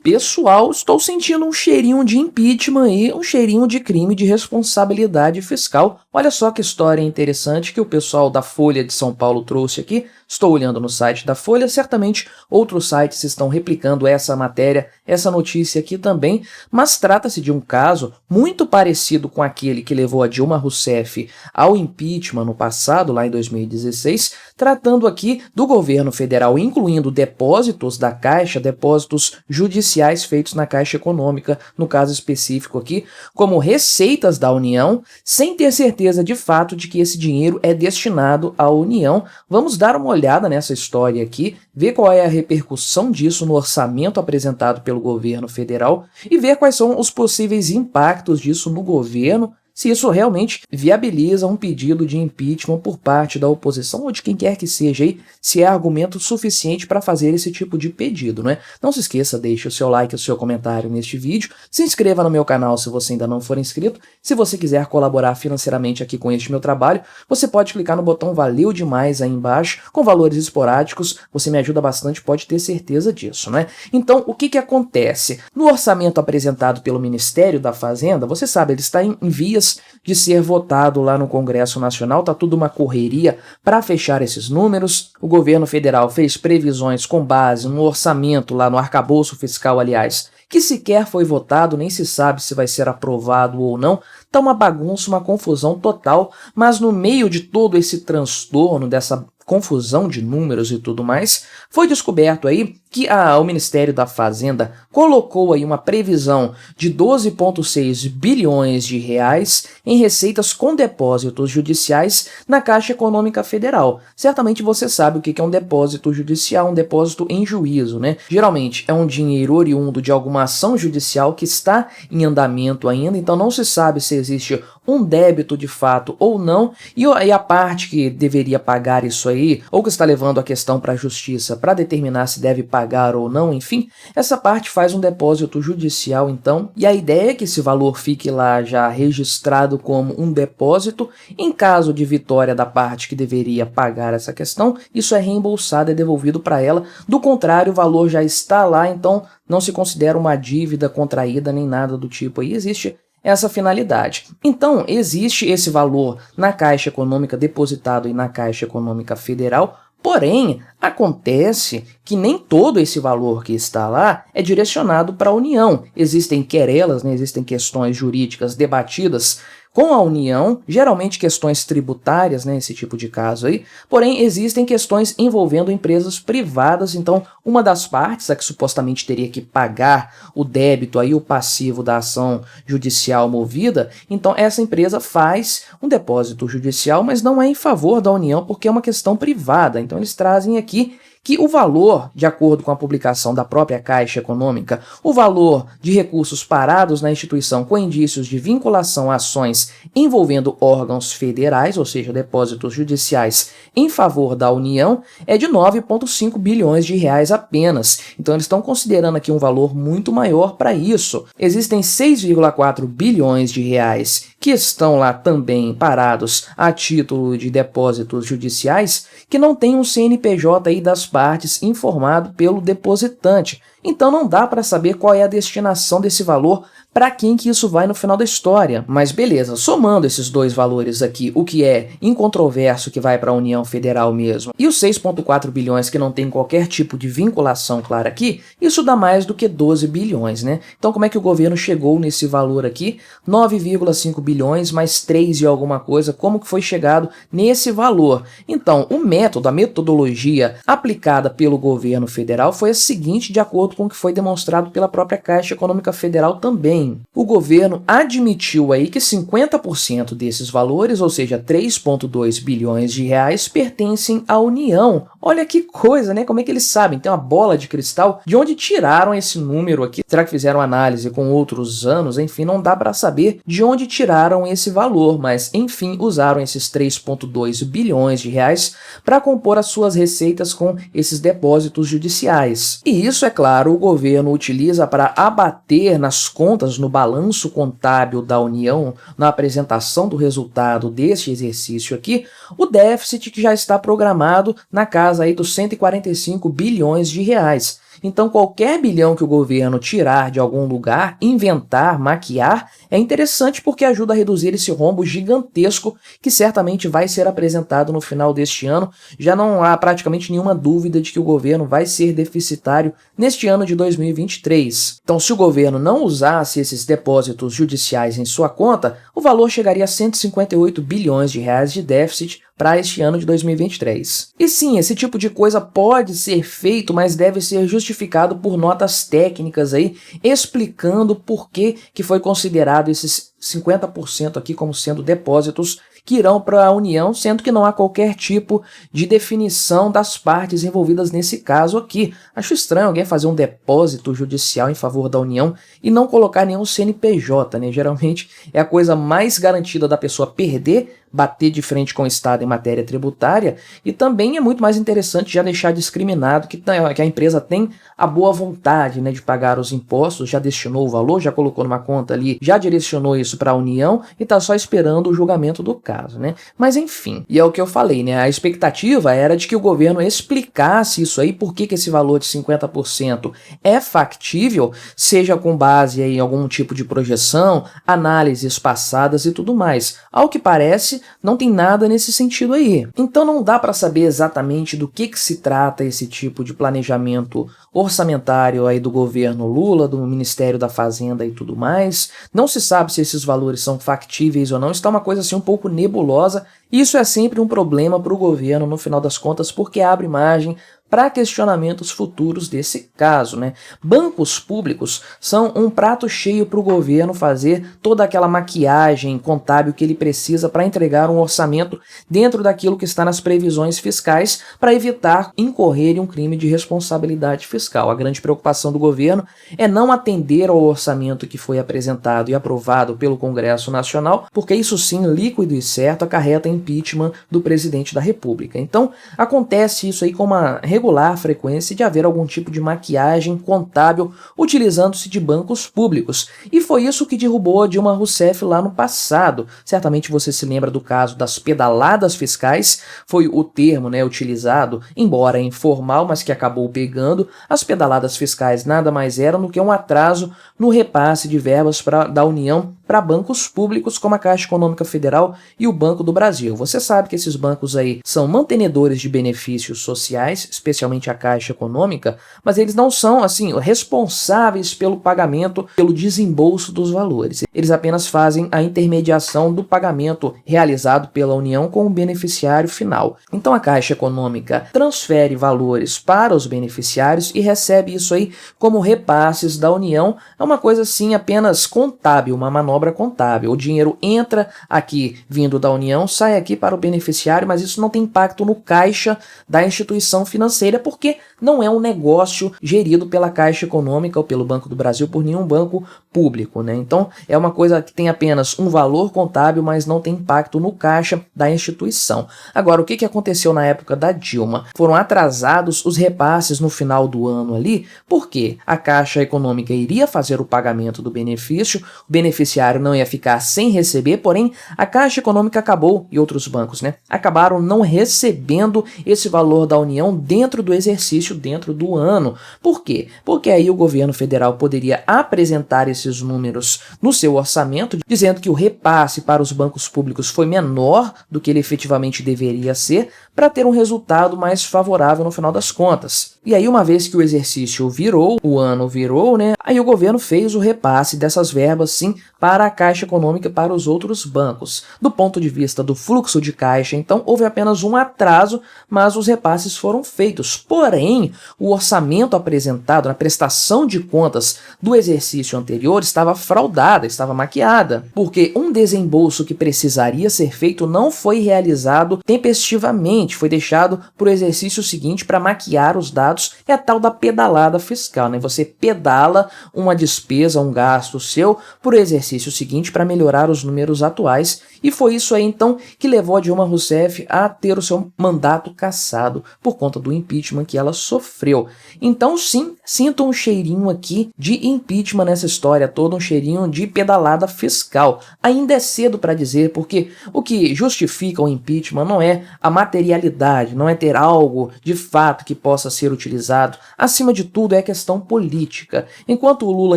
Pessoal, estou sentindo um cheirinho de impeachment aí, um cheirinho de crime de responsabilidade fiscal. Olha só que história interessante que o pessoal da Folha de São Paulo trouxe aqui. Estou olhando no site da Folha, certamente outros sites estão replicando essa matéria, essa notícia aqui também, mas trata-se de um caso muito parecido com aquele que levou a Dilma Rousseff ao impeachment no passado, lá em 2016, tratando aqui do governo federal, incluindo depósitos da Caixa, depósitos judiciais feitos na Caixa Econômica, no caso específico aqui, como receitas da União, sem ter certeza de fato de que esse dinheiro é destinado à União. Vamos dar uma olhada nessa história aqui, ver qual é a repercussão disso no orçamento apresentado pelo governo federal e ver quais são os possíveis impactos disso no governo, se isso realmente viabiliza um pedido de impeachment por parte da oposição ou de quem quer que seja aí, se é argumento suficiente para fazer esse tipo de pedido, né? Não se esqueça, deixe o seu like e o seu comentário neste vídeo, se inscreva no meu canal se você ainda não for inscrito. Se você quiser colaborar financeiramente aqui com este meu trabalho, você pode clicar no botão Valeu Demais aí embaixo, com valores esporádicos, você me ajuda bastante, pode ter certeza disso, né? Então, o que acontece? No orçamento apresentado pelo Ministério da Fazenda, você sabe, ele está em vias de ser votado lá no Congresso Nacional, tá tudo uma correria para fechar esses números. O governo federal fez previsões com base no orçamento lá no arcabouço fiscal, aliás, que sequer foi votado, nem se sabe se vai ser aprovado ou não. Tá uma bagunça, uma confusão total, mas no meio de todo esse transtorno, dessa confusão de números e tudo mais, foi descoberto aí que o Ministério da Fazenda colocou aí uma previsão de 12,6 bilhões de reais em receitas com depósitos judiciais na Caixa Econômica Federal. Certamente você sabe o que é um depósito judicial, um depósito em juízo, né? Geralmente é um dinheiro oriundo de alguma ação judicial que está em andamento ainda, então não se sabe se existe um débito de fato ou não, e a parte que deveria pagar isso aí, ou que está levando a questão para a justiça para determinar se deve pagar ou não, enfim, essa parte faz um depósito judicial então, e a ideia é que esse valor fique lá já registrado como um depósito. Em caso de vitória da parte que deveria pagar essa questão, isso é reembolsado, é devolvido para ela. Do contrário, o valor já está lá, então não se considera uma dívida contraída nem nada do tipo aí, existe essa finalidade. Então, existe esse valor na Caixa Econômica depositado e na Caixa Econômica Federal, porém, acontece que nem todo esse valor que está lá é direcionado para a União. Existem querelas, né? Existem questões jurídicas debatidas com a União, geralmente questões tributárias, né, esse tipo de caso aí, porém existem questões envolvendo empresas privadas, então uma das partes, a que supostamente teria que pagar o débito aí, o passivo da ação judicial movida, então essa empresa faz um depósito judicial, mas não é em favor da União porque é uma questão privada, então eles trazem aqui que o valor, de acordo com a publicação da própria Caixa Econômica, o valor de recursos parados na instituição com indícios de vinculação a ações envolvendo órgãos federais, ou seja, depósitos judiciais em favor da União, é de 9,5 bilhões de reais apenas. Então eles estão considerando aqui um valor muito maior para isso. Existem 6,4 bilhões de reais que estão lá também parados a título de depósitos judiciais, que não tem um CNPJ aí das partes informado pelo depositante. Então não dá para saber qual é a destinação desse valor, para quem que isso vai no final da história. Mas beleza, somando esses dois valores aqui, o que é incontroverso que vai para a União Federal mesmo, e os 6,4 bilhões que não tem qualquer tipo de vinculação clara aqui, isso dá mais do que 12 bilhões, né? Então como é que o governo chegou nesse valor aqui? 9,5 bilhões mais 3 e alguma coisa, como que foi chegado nesse valor? Então, o método, a metodologia aplicada pelo governo federal foi a seguinte, de acordo com o que foi demonstrado pela própria Caixa Econômica Federal também. O governo admitiu aí que 50% desses valores, ou seja, 3,2 bilhões de reais, pertencem à União. Olha que coisa, né? Como é que eles sabem? Tem uma bola de cristal. De onde tiraram esse número aqui? Será que fizeram análise com outros anos? Enfim, não dá para saber de onde tiraram esse valor, mas enfim, usaram esses 3,2 bilhões de reais para compor as suas receitas com esses depósitos judiciais. E isso, é claro, o governo utiliza para abater nas contas, no balanço contábil da União, na apresentação do resultado deste exercício aqui, o déficit que já está programado na casa aí dos 145 bilhões de reais. Então qualquer bilhão que o governo tirar de algum lugar, inventar, maquiar, é interessante porque ajuda a reduzir esse rombo gigantesco que certamente vai ser apresentado no final deste ano. Já não há praticamente nenhuma dúvida de que o governo vai ser deficitário neste ano de 2023. Então, se o governo não usasse esses depósitos judiciais em sua conta, o valor chegaria a 158 bilhões de reais de déficit para este ano de 2023. E sim, esse tipo de coisa pode ser feito, mas deve ser justificado por notas técnicas aí, explicando por que foi considerado esses 50% aqui como sendo depósitos que irão para a União, sendo que não há qualquer tipo de definição das partes envolvidas nesse caso aqui. Acho estranho alguém fazer um depósito judicial em favor da União e não colocar nenhum CNPJ, né? Geralmente é a coisa mais garantida da pessoa perder, bater de frente com o Estado em matéria tributária, e também é muito mais interessante já deixar discriminado que a empresa tem a boa vontade, né, de pagar os impostos, já destinou o valor, já colocou numa conta ali, já direcionou isso para a União e está só esperando o julgamento do caso, né? Mas enfim, e é o que eu falei, né? A expectativa era de que o governo explicasse isso aí, por que esse valor de 50% é factível, seja com base em algum tipo de projeção, análises passadas e tudo mais. Ao que parece, não tem nada nesse sentido aí. Então não dá para saber exatamente do que se trata esse tipo de planejamento orçamentário aí do governo Lula, do Ministério da Fazenda e tudo mais. Não se sabe se esses valores são factíveis ou não, está uma coisa assim um pouco nebulosa. Isso é sempre um problema para o governo no final das contas, porque abre margem para questionamentos futuros desse caso, né? Bancos públicos são um prato cheio para o governo fazer toda aquela maquiagem contábil que ele precisa para entregar um orçamento dentro daquilo que está nas previsões fiscais para evitar incorrer em um crime de responsabilidade fiscal. A grande preocupação do governo é não atender ao orçamento que foi apresentado e aprovado pelo Congresso Nacional, porque isso sim, líquido e certo, acarreta impeachment do presidente da República. Então, acontece isso aí com uma regular frequência de haver algum tipo de maquiagem contábil utilizando-se de bancos públicos. E foi isso que derrubou a Dilma Rousseff lá no passado. Certamente você se lembra do caso das pedaladas fiscais, foi o termo, né, utilizado, embora informal, mas que acabou pegando. As pedaladas fiscais nada mais eram do que um atraso no repasse de verbas da União para bancos públicos como a Caixa Econômica Federal e o Banco do Brasil. Você sabe que esses bancos aí são mantenedores de benefícios sociais, especialmente a Caixa Econômica, mas eles não são, assim, responsáveis pelo pagamento, pelo desembolso dos valores. Eles apenas fazem a intermediação do pagamento realizado pela União com o beneficiário final. Então a Caixa Econômica transfere valores para os beneficiários e recebe isso aí como repasses da União. É uma coisa assim apenas contábil, uma manobra contábil. O dinheiro entra aqui vindo da União, sai aqui para o beneficiário, mas isso não tem impacto no caixa da instituição financeira, porque não é um negócio gerido pela Caixa Econômica ou pelo Banco do Brasil, por nenhum banco público, né? Então é uma coisa que tem apenas um valor contábil, mas não tem impacto no caixa da instituição. Agora, o que aconteceu na época da Dilma? Foram atrasados os repasses no final do ano ali, porque a Caixa Econômica iria fazer o pagamento do benefício, o beneficiário não ia ficar sem receber, porém a Caixa Econômica acabou, e outros bancos, né, acabaram não recebendo esse valor da União dentro do exercício, dentro do ano. Por quê? Porque aí o governo federal poderia apresentar esses números no seu orçamento, dizendo que o repasse para os bancos públicos foi menor do que ele efetivamente deveria ser, para ter um resultado mais favorável no final das contas. E aí, uma vez que o exercício virou, o ano virou, né, aí o governo fez o repasse dessas verbas, sim, para a Caixa Econômica e para os outros bancos. Do ponto de vista do fluxo de caixa, então, houve apenas um atraso, mas os repasses foram feitos. Porém, o orçamento apresentado na prestação de contas do exercício anterior estava fraudada, estava maquiada, porque um desembolso que precisaria ser feito não foi realizado tempestivamente, foi deixado para o exercício seguinte para maquiar os dados. É a tal da pedalada fiscal, né? Você pedala uma despesa, um gasto seu para o exercício seguinte para melhorar os números atuais, e foi isso aí então que levou a Dilma Rousseff a ter o seu mandato cassado por conta do impeachment que ela sofreu. Então sim, sinto um cheirinho aqui de impeachment nessa história toda, um cheirinho de pedalada fiscal. Ainda é cedo para dizer, porque o que justifica o impeachment não é a materialidade, não é ter algo de fato que possa ser utilizado utilizado, acima de tudo, é a questão política. Enquanto o Lula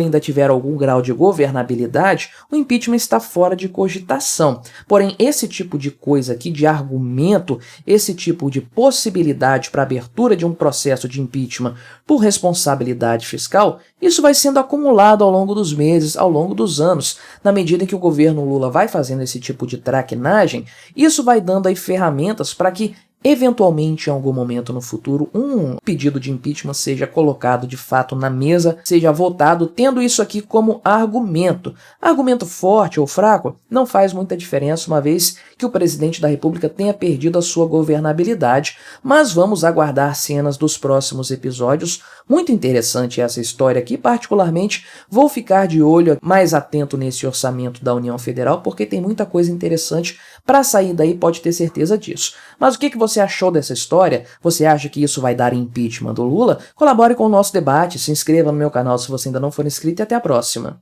ainda tiver algum grau de governabilidade, o impeachment está fora de cogitação. Porém, esse tipo de coisa aqui, de argumento, esse tipo de possibilidade para abertura de um processo de impeachment por responsabilidade fiscal, isso vai sendo acumulado ao longo dos meses, ao longo dos anos. Na medida em que o governo Lula vai fazendo esse tipo de traquinagem, isso vai dando aí ferramentas para que eventualmente, em algum momento no futuro, um pedido de impeachment seja colocado de fato na mesa, seja votado, tendo isso aqui como argumento. Argumento forte ou fraco não faz muita diferença, uma vez que o presidente da República tenha perdido a sua governabilidade, mas vamos aguardar cenas dos próximos episódios. Muito interessante essa história aqui, particularmente vou ficar de olho mais atento nesse orçamento da União Federal, porque tem muita coisa interessante para sair daí, pode ter certeza disso. Mas o que você achou dessa história? Você acha que isso vai dar impeachment do Lula? Colabore com o nosso debate, se inscreva no meu canal se você ainda não for inscrito e até a próxima.